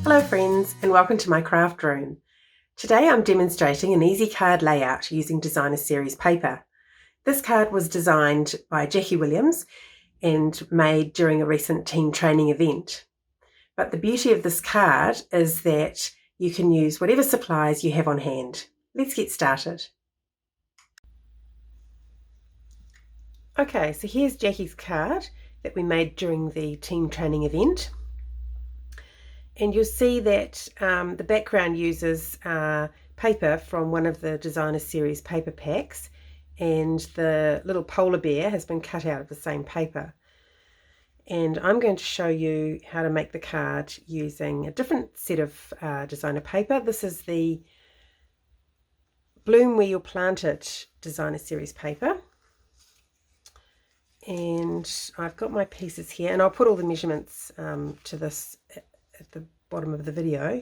Hello friends, and welcome to my craft room. Today I'm demonstrating an easy card layout using Designer Series paper. This card was designed by Jackie Williams and made during a recent team training event. But the beauty of this card is that you can use whatever supplies you have on hand. Let's get started. Okay, so here's Jackie's card that we made during the team training event. And you'll see that the background uses paper from one of the Designer Series paper packs, and the little polar bear has been cut out of the same paper. And I'm going to show you how to make the card using a different set of designer paper. This is the Bloom Where You'll Plant It Designer Series paper. And I've got my pieces here, and I'll put all the measurements to this at the bottom of the video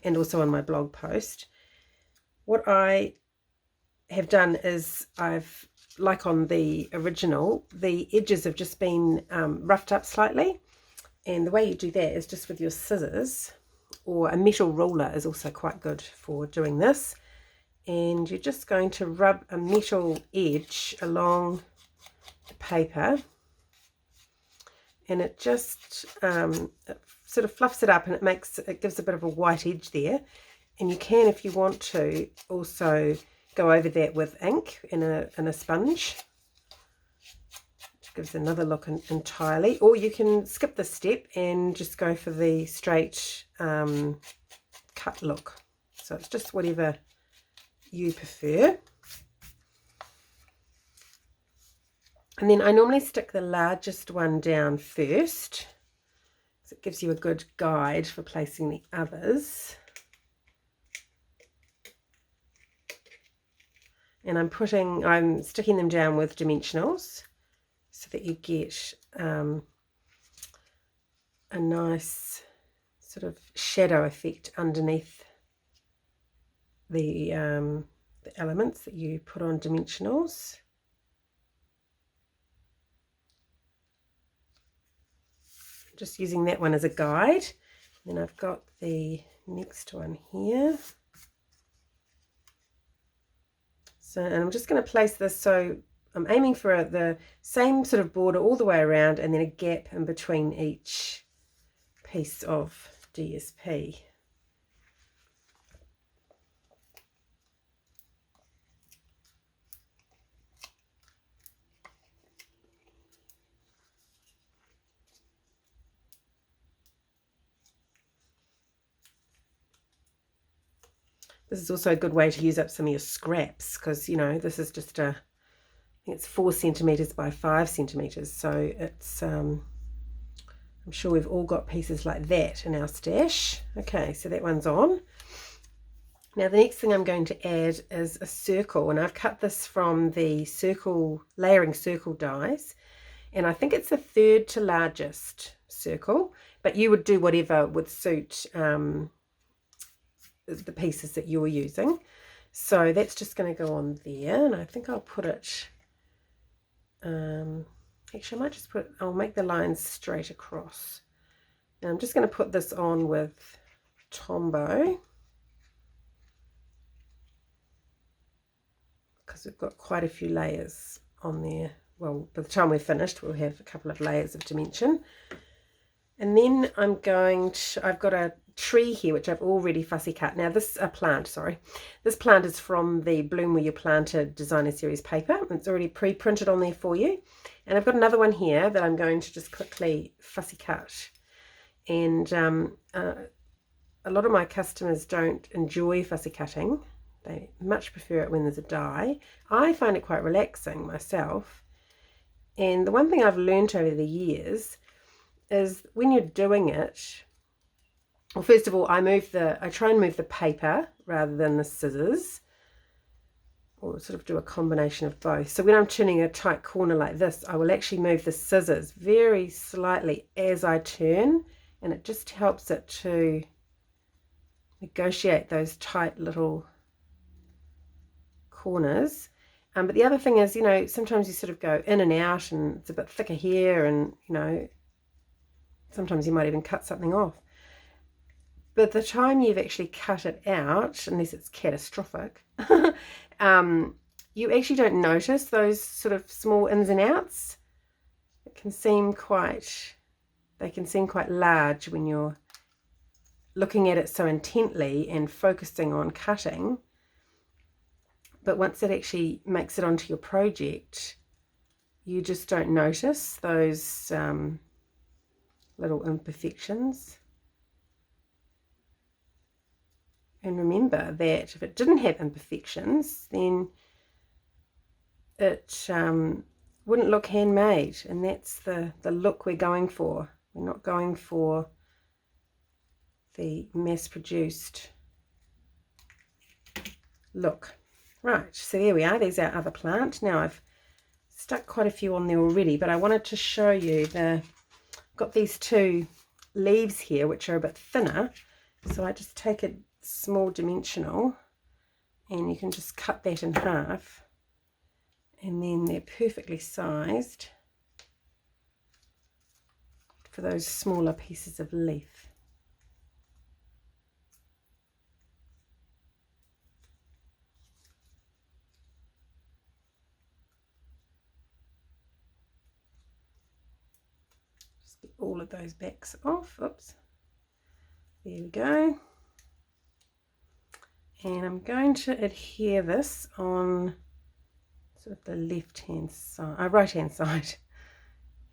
and also on my blog post. What I have done is like on the original, the edges have just been roughed up slightly, and the way you do that is just with your scissors, or a metal ruler is also quite good for doing this. And you're just going to rub a metal edge along the paper, and it just it sort of fluffs it up, and it gives a bit of a white edge there. And you can, if you want to, also go over that with ink in a sponge, which gives another look entirely. Or you can skip this step and just go for the straight cut look. So it's just whatever you prefer. And then I normally stick the largest one down first, so it gives you a good guide for placing the others. And I'm sticking them down with dimensionals so that you get a nice sort of shadow effect underneath the elements that you put on dimensionals. Just using that one as a guide. Then I've got the next one here. So, and I'm just going to place this, so I'm aiming for the same sort of border all the way around, and then a gap in between each piece of DSP. This is also a good way to use up some of your scraps, because, you know, this is just I think it's 4 centimeters by 5 centimeters. So it's, I'm sure we've all got pieces like that in our stash. Okay, so that one's on. Now the next thing I'm going to add is a circle, and I've cut this from the layering circle dies, and I think it's the third to largest circle, but you would do whatever would suit the pieces that you're using. So that's just going to go on there, and I think I'll put it actually I'll make the lines straight across, and I'm just going to put this on with Tombow because we've got quite a few layers on there. Well, by the time we're finished, we'll have a couple of layers of dimension. And then I've got a tree here which I've already fussy cut. Now this plant is from the Bloom Where You Plant It Designer Series paper. It's already pre-printed on there for you. And I've got another one here that I'm going to just quickly fussy cut. And a lot of my customers don't enjoy fussy cutting. They much prefer it when there's a die. I find it quite relaxing myself. And the one thing I've learned over the years is when you're doing it, well, first of all, I try and move the paper rather than the scissors, or sort of do a combination of both. So when I'm turning a tight corner like this, I will actually move the scissors very slightly as I turn, and it just helps it to negotiate those tight little corners. But the other thing is, you know, sometimes you sort of go in and out, and it's a bit thicker here, and, you know, sometimes you might even cut something off. by the time you've actually cut it out, unless it's catastrophic, you actually don't notice those sort of small ins and outs. It can seem quite, they can seem quite large when you're looking at it so intently and focusing on cutting. But once it actually makes it onto your project, you just don't notice those little imperfections. And remember that if it didn't have imperfections, then it wouldn't look handmade, and that's the look we're going for. We're not going for the mass-produced look. Right, so there we are. There's our other plant. Now I've stuck quite a few on there already, but I wanted to show you got these two leaves here which are a bit thinner, so I just take a small dimensional and you can just cut that in half, and then they're perfectly sized for those smaller pieces of leaf. Just get all of those backs off. Oops. There we go. And I'm going to adhere this on sort of the left hand side, right hand side.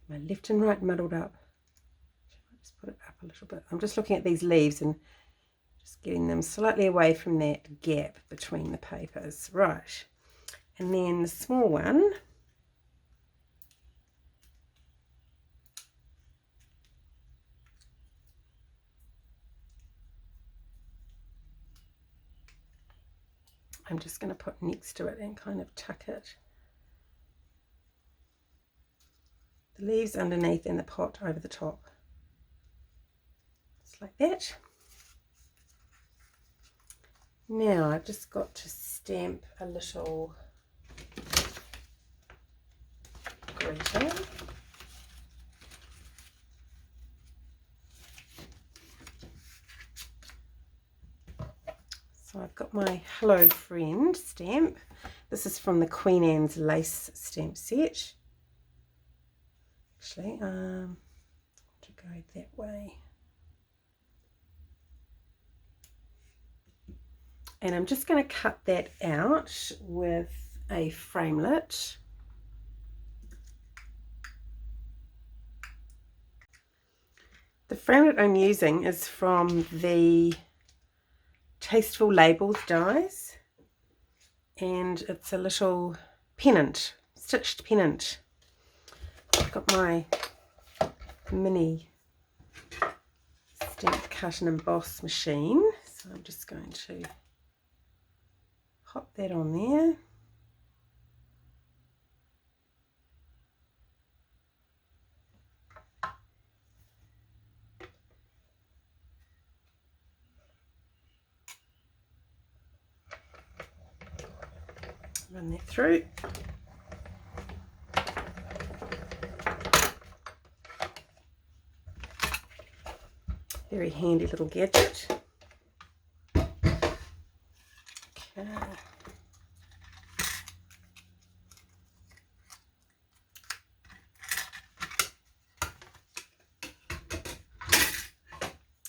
My left and right muddled up. I'll just put it up a little bit. I'm just looking at these leaves and just getting them slightly away from that gap between the papers. Right. And then the small one, I'm just going to put next to it and kind of tuck it. The leaves underneath and the pot over the top. Just like that. Now I've just got to stamp a little greeting. So I've got my Hello Friend stamp. This is from the Queen Anne's lace stamp set. Actually, to go that way. And I'm just going to cut that out with a framelit. The framelit I'm using is from the Tasteful Labels dies, and it's a little pennant, stitched pennant. I've got my mini stamp cut and emboss machine, so I'm just going to pop that on there. Run that through. Very handy little gadget. Okay.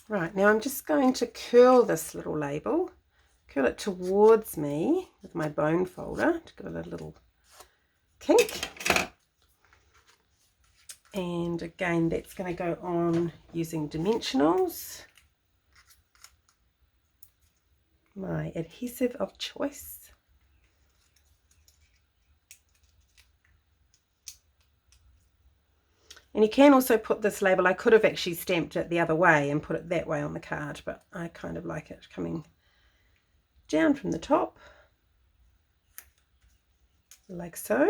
Right, now I'm just going to curl this little label, curl it towards me with my bone folder to give it a little kink. And again, that's going to go on using dimensionals, my adhesive of choice. And you can also put this label, I could have actually stamped it the other way and put it that way on the card, but I kind of like it coming down from the top, like so.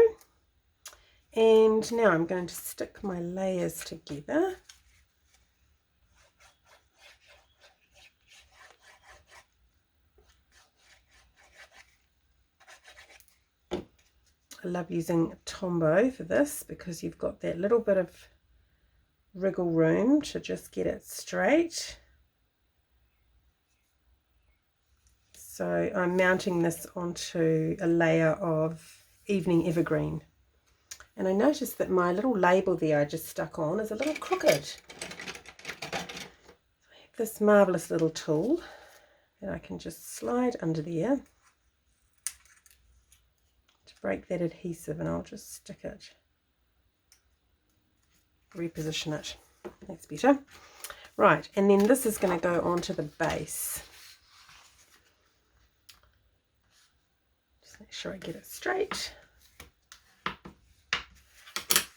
And now I'm going to stick my layers together. I love using Tombow for this because you've got that little bit of wriggle room to just get it straight. So I'm mounting this onto a layer of Evening Evergreen. And I noticed that my little label there I just stuck on is a little crooked. I have this marvellous little tool that I can just slide under there to break that adhesive, and I'll just stick it, reposition it. That's better. Right, and then this is going to go onto the base. Just make sure I get it straight.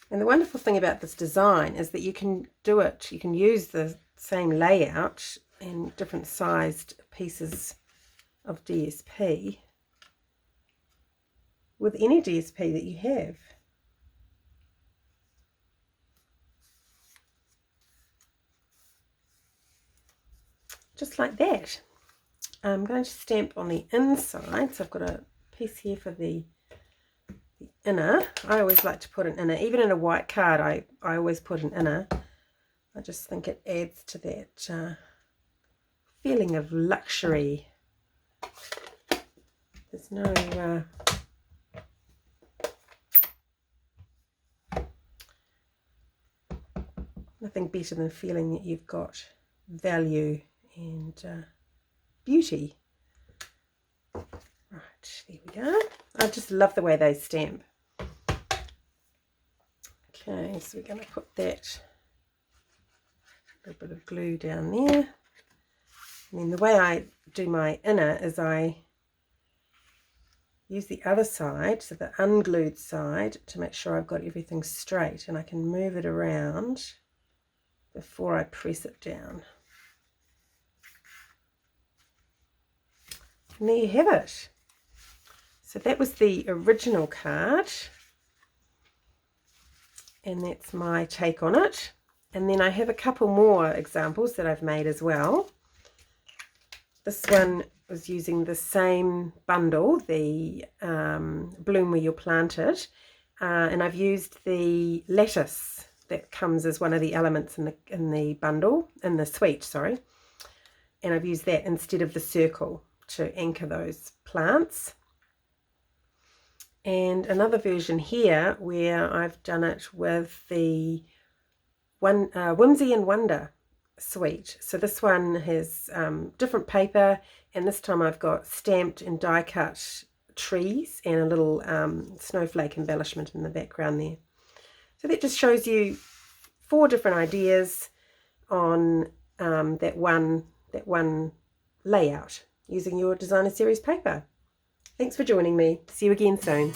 And the wonderful thing about this design is that you can do it, you can use the same layout and different sized pieces of DSP with any DSP that you have. Just like that. I'm going to stamp on the inside, so I've got a piece here for the inner. I always like to put an inner, even in a white card I always put an inner. I just think it adds to that feeling of luxury. There's no nothing better than feeling that you've got value and beauty. Right, there we go. I just love the way they stamp. Okay, so we're going to put that little bit of glue down there. And then the way I do my inner is I use the other side, so the unglued side, to make sure I've got everything straight, and I can move it around before I press it down. And there you have it. So that was the original card, and that's my take on it. And then I have a couple more examples that I've made as well. This one was using the same bundle, the Bloom Where You're Planted, and I've used the lettuce that comes as one of the elements in the bundle, in the suite, sorry. And I've used that instead of the circle to anchor those plants. And another version here where I've done it with the Whimsy and Wonder suite. So this one has different paper, and this time I've got stamped and die cut trees and a little snowflake embellishment in the background there. So that just shows you 4 different ideas on that one layout using your designer series paper. Thanks for joining me. See you again soon.